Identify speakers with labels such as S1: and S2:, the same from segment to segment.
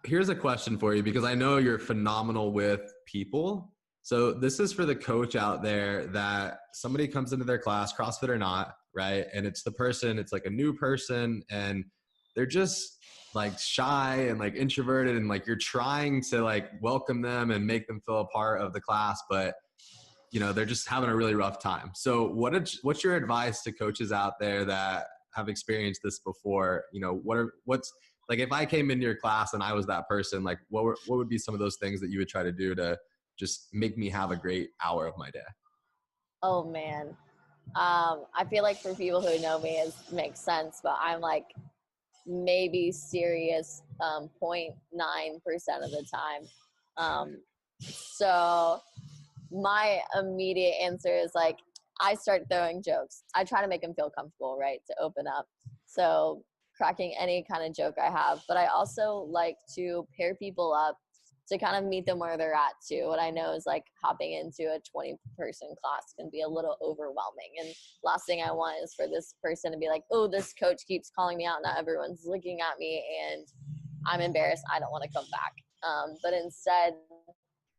S1: here's a question for you because I know you're phenomenal with people. So this is for the coach out there that somebody comes into their class, CrossFit or not, right? And it's the person, it's like a new person and they're just like shy and like introverted and like you're trying to like welcome them and make them feel a part of the class, but you know, they're just having a really rough time. So what's your advice to coaches out there that have experienced this before? You know, what's like, if I came into your class and I was that person, like what would be some of those things that you would try to do to just make me have a great hour of my day?
S2: Oh man. I feel like for people who know me, it makes sense, but I'm like maybe serious 0.9% of the time. So my immediate answer is like, I start throwing jokes. I try to make them feel comfortable, right, to open up. So cracking any kind of joke I have, but I also like to pair people up to kind of meet them where they're at too. What I know is like hopping into a 20-person class can be a little overwhelming. And last thing I want is for this person to be like, oh, this coach keeps calling me out. Now everyone's looking at me and I'm embarrassed. I don't want to come back. But instead,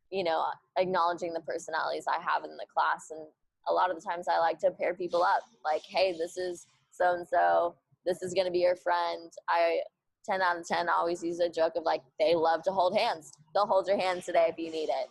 S2: you know, acknowledging the personalities I have in the class. And a lot of the times I like to pair people up like, hey, this is so-and-so, this is going to be your friend. 10 out of 10 always use a joke of like, they love to hold hands. They'll hold your hand today if you need it.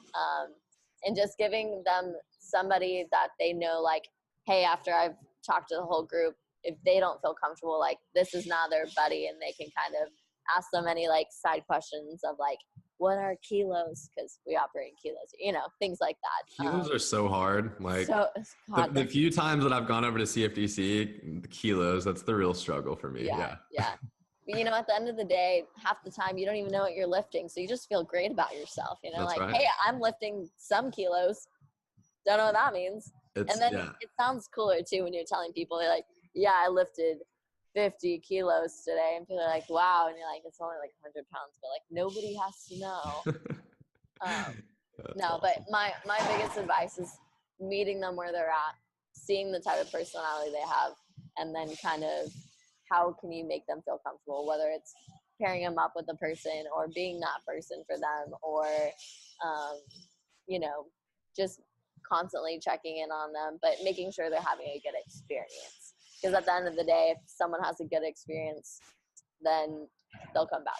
S2: And just giving them somebody that they know, like, hey, after I've talked to the whole group, if they don't feel comfortable, like this is not their buddy, and they can kind of ask them any like side questions of like, what are kilos? Because we operate in kilos, you know, things like that.
S1: Kilos are so hard. Like
S2: So, God,
S1: the few times that I've gone over to CFDC, the kilos, that's the real struggle for me.
S2: yeah,
S1: Yeah.
S2: yeah. But, you know, at the end of the day, half the time you don't even know what you're lifting. So you just feel great about yourself, you know,
S1: That's
S2: like,
S1: right.
S2: hey, I'm lifting some kilos. Don't know what that means. And then it sounds cooler too when you're telling people, they're like, yeah, I lifted 50 kilos today. And people are like, wow. And you're like, it's only like 100 pounds. But like, nobody has to know. No,
S1: awesome.
S2: but my biggest advice is meeting them where they're at, seeing the type of personality they have, and then kind of how can you make them feel comfortable, whether it's pairing them up with a person or being that person for them, or, you know, just constantly checking in on them, but making sure they're having a good experience. Because at the end of the day, if someone has a good experience, then they'll come back.